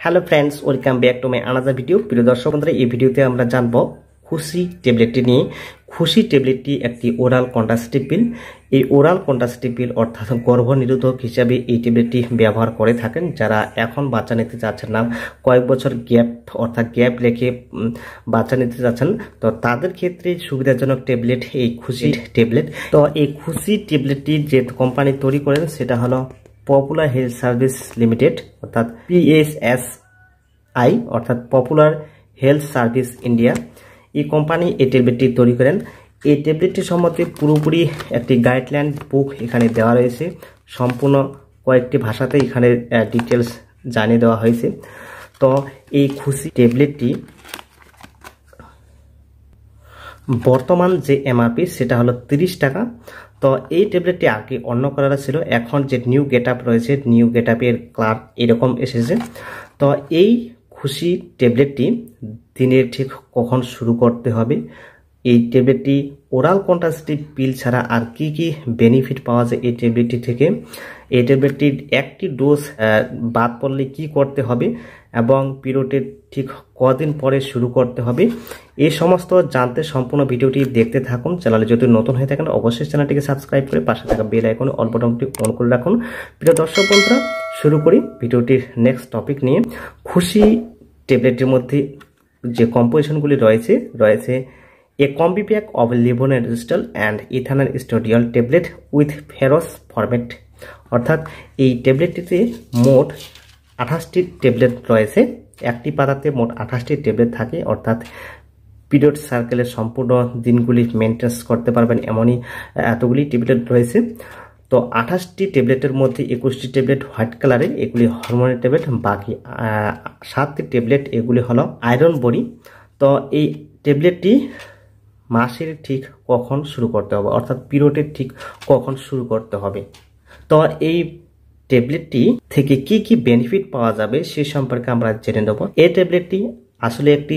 Hello friends, welcome back to my another video. প্রিয় দর্শক বন্ধুরা, এই ভিডিওতে আমরা জানবো খুশি ট্যাবলেটটি নিয়ে। খুশি ট্যাবলেটটি একটি ওরাল কন্ট্রাসেপটিভ পিল। এই ওরাল কন্ট্রাসেপটিভ পিল অর্থাৎ গর্ভনিরোধক হিসাবে এই ট্যাবলেটটি ব্যবহার করে থাকেন যারা এখন বাচ্চা নিতে চাচ্ছেন না, কয়েক বছর গ্যাপ রেখে বাচ্চা নিতে চাচ্ছেন, তো তাদের ক্ষেত্রে সুবিধাজনক ট্যাবলেট এই খুশি ট্যাবলেট। তো এই খুশি ট্যাবলেটটি যে কোম্পানি তৈরি করেন সেটা হলো পপুলার হেলথ সার্ভিস লিমিটেড, অর্থাৎ PSSI, অর্থাৎ পপুলার হেলথ সার্ভিস ইন্ডিয়া। এই কোম্পানি এই ট্যাবলেটটি তৈরি করেন। এই ট্যাবলেটটি সম্বন্ধে পুরোপুরি একটি গাইডলাইন বুক এখানে দেওয়া রয়েছে, সম্পূর্ণ কয়েকটি ভাষাতে এখানে ডিটেলস জানিয়ে দেওয়া হয়েছে। তো এই খুশি ট্যাবলেটটি বর্তমান যে MRP সেটা হলো 30 টাকা। তো এই ট্যাবলেটটি আগে অন্য কালার ছিল, এখন যে নিউ গেট আপ রয়েছে, নিউ গেট আপের কালার এরকম এসেছে। তো এই খুশি ট্যাবলেটটি দিনের ঠিক কখন শুরু করতে হবে, এই ট্যাবলেটটি ওরাল কন্ট্রাসেপটিভ পিল ছাড়া আর কি কি বেনিফিট পাওয়া যায় এই ট্যাবলেটটি থেকে, এই ট্যাবলেটটির একটি ডোজ বাদ পড়লে কি করতে হবে এবং পিরিয়ডের ঠিক কদিন পরে শুরু করতে হবে, এই সমস্ত জানতে সম্পূর্ণ ভিডিওটি দেখতে থাকুন। চ্যানেলে যদি নতুন হয়ে থাকেন অবশ্যই চ্যানেলটিকে সাবস্ক্রাইব করে পাশে থাকা বেল আইকনে অল বাটনটি অন করে রাখুন। প্রিয় দর্শক বন্ধুরা, শুরু করি ভিডিওটির নেক্সট টপিক নিয়ে। খুশি ট্যাবলেটের মধ্যে যে কম্পোজিশনগুলি রয়েছে a combi pack of levonorgestrel and ethinyl estradiol tablet with ferrous format, অর্থাৎ এই ট্যাবলেটটিতে মোট 28টি ট্যাবলেট রয়েছে। একটি পাতাতে মোট 28টি ট্যাবলেট থাকে, অর্থাৎ পিরিয়ড সার্কেলের সম্পূর্ণ দিনগুলি মেনটেন্স করতে পারবেন এমনই এতগুলি ট্যাবলেট রয়েছে। তো 28টি ট্যাবলেটের মধ্যে 21টি ট্যাবলেট হোয়াইট কালারের, এগুলি হরমোনের ট্যাবলেট, বাকি 7টি ট্যাবলেট এগুলি হলো আয়রন বড়ি। তো এই ট্যাবলেটটি মাসের ঠিক কখন শুরু করতে হবে, অর্থাৎ পিরিয়ডের ঠিক কখন শুরু করতে হবে। তো এই ট্যাবলেটটি থেকে কি কি বেনিফিট পাওয়া যাবে সে সম্পর্কে আমরা জেনে নেব। এই ট্যাবলেটটি আসলে একটি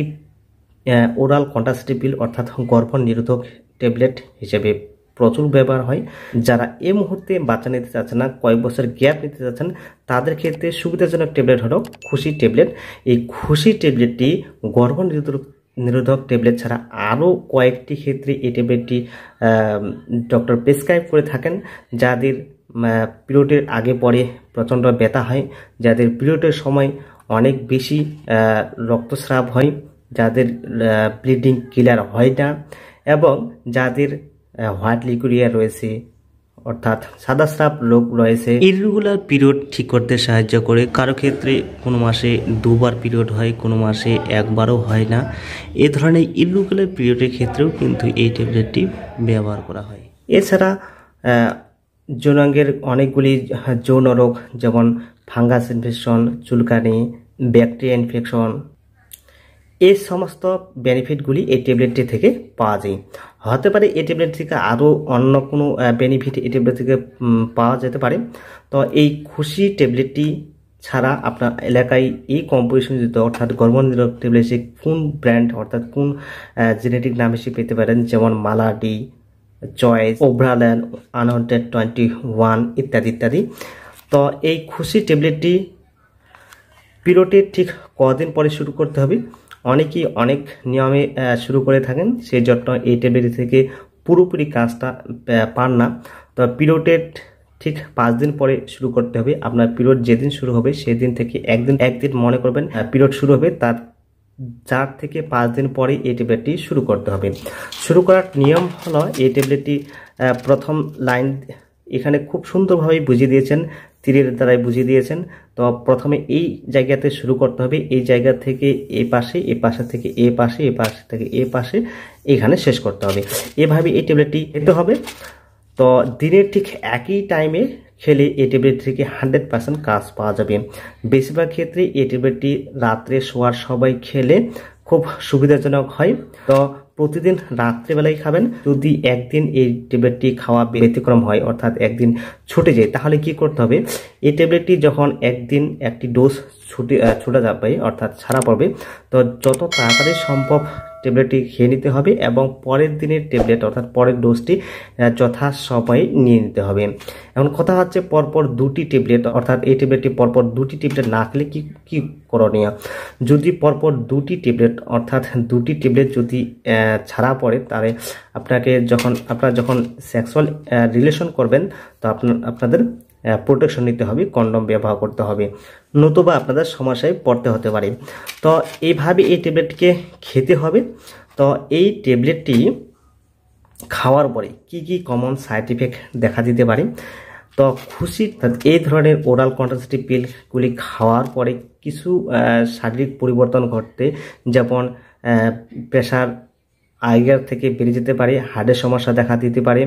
ওরাল কন্ট্রাসেপটিভ পিল, অর্থাৎ গর্ভনিরোধক ট্যাবলেট হিসেবে প্রচুর ব্যবহার হয়। যারা এই মুহূর্তে বাচ্চা নিতে চাচ্ছেন না, কয়েক বছর গ্যাপ নিতে চাচ্ছেন, তাদের ক্ষেত্রে সুবিধাজনক ট্যাবলেট হলো খুশি ট্যাবলেট। এই খুশি ট্যাবলেটটি গর্ভনিরোধক ট্যাবলেট ছাড়া আরও কয়েকটি ক্ষেত্রে এই ট্যাবলেটটি ডক্টর প্রেসক্রাইব করে থাকেন। যাদের পিরিয়ডের আগে পরে প্রচণ্ড ব্যথা হয়, যাদের পিরিয়ডের সময় অনেক বেশি রক্তস্রাব হয়, যাদের ব্লিডিং ক্লিয়ার হয় না, এবং যাদের হোয়াইট লিকুরিয়া রয়েছে, অর্থাৎ সাদা স্রাব রোগ রয়েছে। ইররেগুলার পিরিয়ড ঠিক করতে সাহায্য করে। কারো ক্ষেত্রে কোনো মাসে দুবার পিরিয়ড হয়, কোনো মাসে একবারও হয় না। এই ধরনের ইররেগুলার পিরিয়ডের ক্ষেত্রেও কিন্তু এই ট্যাবলেটটি ব্যবহার করা হয়। এছাড়া যৌনাঙ্গের অনেকগুলি যৌন রোগ, যেমন ফাঙ্গাস ইনফেকশন, চুলকানি, ব্যাকটেরিয়া ইনফেকশন, এই সমস্ত বেনিফিটগুলি এই ট্যাবলেটটি থেকে পাওয়া যায়। হতে পারে এই ট্যাবলেট থেকে আরও অন্য কোনো বেনিফিট এই ট্যাবলেট থেকে পাওয়া যেতে পারে। তো এই খুশি ট্যাবলেটটি ছাড়া আপনার এলাকায় এই কম্পোজিশন যুক্ত, অর্থাৎ গর্ভনিরোধক ট্যাবলেট কোন ব্র্যান্ড, অর্থাৎ কোন জেনেটিক নাম হিসেবে পেতে পারেন, যেমন মালাডি, চয়েস, ওভারিয়ান, 121 ইত্যাদি ইত্যাদি। তো এই খুশি ট্যাবলেটটি পিরিয়ডের ঠিক কদিন পরে শুরু করতে হবে, অনেকেই অনেক নিয়মে শুরু করে থাকেন, সেই জন্য এই ট্যাবলেট থেকে পুরোপুরি কাজটা পান না। তো পিরিয়ডের ঠিক 5 দিন পরে শুরু করতে হবে। আপনার পিরিয়ড যেদিন শুরু হবে সেদিন থেকে একদিন মনে করবেন পিরিয়ড শুরু হবে, তার 4 থেকে 5 দিন পরে এই ট্যাবলেটটি শুরু করতে হবে। শুরু করার নিয়ম হলো, এই ট্যাবলেটটি প্রথম লাইন এখানে খুব সুন্দরভাবে বুঝিয়ে দিয়েছেন, তীরের দ্বারাই বুঝিয়ে দিয়েছেন। তো প্রথমে এই জায়গাতে শুরু করতে হবে, এই জায়গা থেকে এই পাশে, এই পাশে থেকে এই পাশে, এই পাশে থেকে এই পাশে, এখানে শেষ করতে হবে। এভাবে এই ট্যাবলেটটি খেতে হবে। তো দিনের ঠিক একই টাইমে খেলে এই ট্যাবলেট থেকে 100% কাজ পাওয়া যাবে। বেশিরভাগ ক্ষেত্রে এই ট্যাবলেটটি রাত্রে শোয়ার সময় খেলে খুব সুবিধাজনক হয়। তো প্রতিদিন রাত্রেবেলায় খাবেন। যদি একদিন এই ট্যাবলেটটি খাওয়া ব্যতিক্রম হয়, অর্থাৎ একদিন ছুটে যায়, তাহলে কি করতে হবে, এই ট্যাবলেটটি যখন একদিন একটি ডোজ ছুটে যাবে, অর্থাৎ ছাড়া পড়বে, তো যত তাড়াতাড়ি সম্ভব ট্যাবলেটটি খেয়ে নিতে হবে এবং পরের দিনের ট্যাবলেট অর্থাৎ পরের ডোজটি যথাসময়ে নিয়ে নিতে হবে। এখন কথা হচ্ছে পরপর 2টি ট্যাবলেট অর্থাৎ এই ট্যাবলেটটি পরপর 2টি ট্যাবলেট না খেলে কি করণীয়। যদি পরপর 2টি ট্যাবলেট অর্থাৎ 2টি ট্যাবলেট যদি ছাড়া পড়ে তাহলে আপনারা যখন সেক্সুয়াল রিলেশন করবেন তো আপনাদের প্রোটেকশন নিতে হবে, কন্ডম ব্যবহার করতে হবে, নতুবা আপনাদের সমস্যায় পড়তে হতে পারে। তো এইভাবে এই ট্যাবলেটকে খেতে হবে। তো এই ট্যাবলেটটি খাওয়ার পরে কি কমন সাইড ইফেক্ট দেখা দিতে পারে। তো খুশি এই ধরনের ওরাল কন্ট্রাসেপটিভ পিলগুলি খাওয়ার পরে কিছু শারীরিক পরিবর্তন ঘটতে, যেমন প্রেশার আগের থেকে বেড়ে যেতে পারে, হার্টের সমস্যা দেখা দিতে পারে,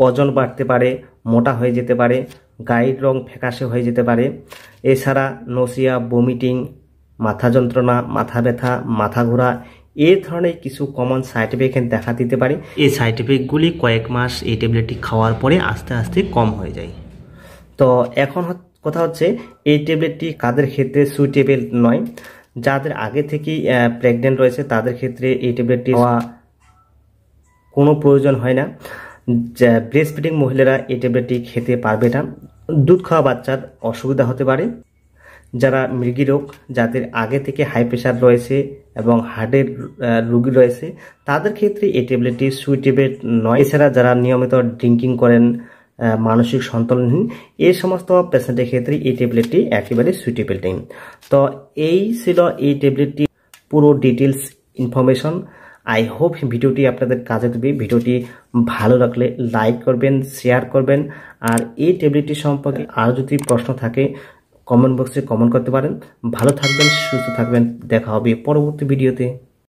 ওজন বাড়তে পারে, মোটা হয়ে যেতে পারে, গায়ের রং ফ্যাকাশে হয়ে যেতে পারে। এছাড়া নসিয়া, বমিটিং, মাথা যন্ত্রণা, মাথা ব্যথা, মাথা ঘোরা এই ধরনের কিছু কমন সাইড ইফেক্ট দেখা দিতে পারে। এই সাইড ইফেক্টগুলি কয়েক মাস এই ট্যাবলেটটি খাওয়ার পরে আস্তে আস্তে কম হয়ে যায়। তো এখন কথা হচ্ছে এই ট্যাবলেটটি কাদের ক্ষেত্রে সুইটেবল নয়। যাদের আগে থেকেই প্রেগনেন্ট রয়েছে তাদের ক্ষেত্রে এই ট্যাবলেটটি খাওয়া কোনো প্রয়োজন হয় না। ব্রেস্ট ফিডিং মহিলারা এই ট্যাবলেটটি খেতে পারবে না। দুধ খাওয়া বাচ্চার অসুবিধা হতে পারে। যারা মৃগী রোগ, যাদের আগে থেকে হাই প্রেশার রয়েছে এবং হার্টের রোগী রয়েছে তাদের ক্ষেত্রে এই ট্যাবলেটটি সুইটেবল নয়। এছাড়া যারা নিয়মিত ড্রিঙ্কিং করেন, মানসিক সন্তুলনহীন, এই সমস্ত পেশেন্টের ক্ষেত্রে এই ট্যাবলেটটি একেবারে সুইটেবল নেই। তো এই ছিল এই ট্যাবলেটটি পুরো ডিটেলস ইনফরমেশন। আই হোপ ভিডিওটি আপনাদের কাজে দেবে। ভিডিওটি ভালো লাগলে লাইক করবেন, শেয়ার করবেন। আর এই ট্যাবলেটটি সম্পর্কে আর যদি প্রশ্ন থাকে কমেন্ট বক্সে কমেন্ট করতে পারেন। ভালো থাকবেন, সুস্থ থাকবেন। দেখা হবে পরবর্তী ভিডিওতে।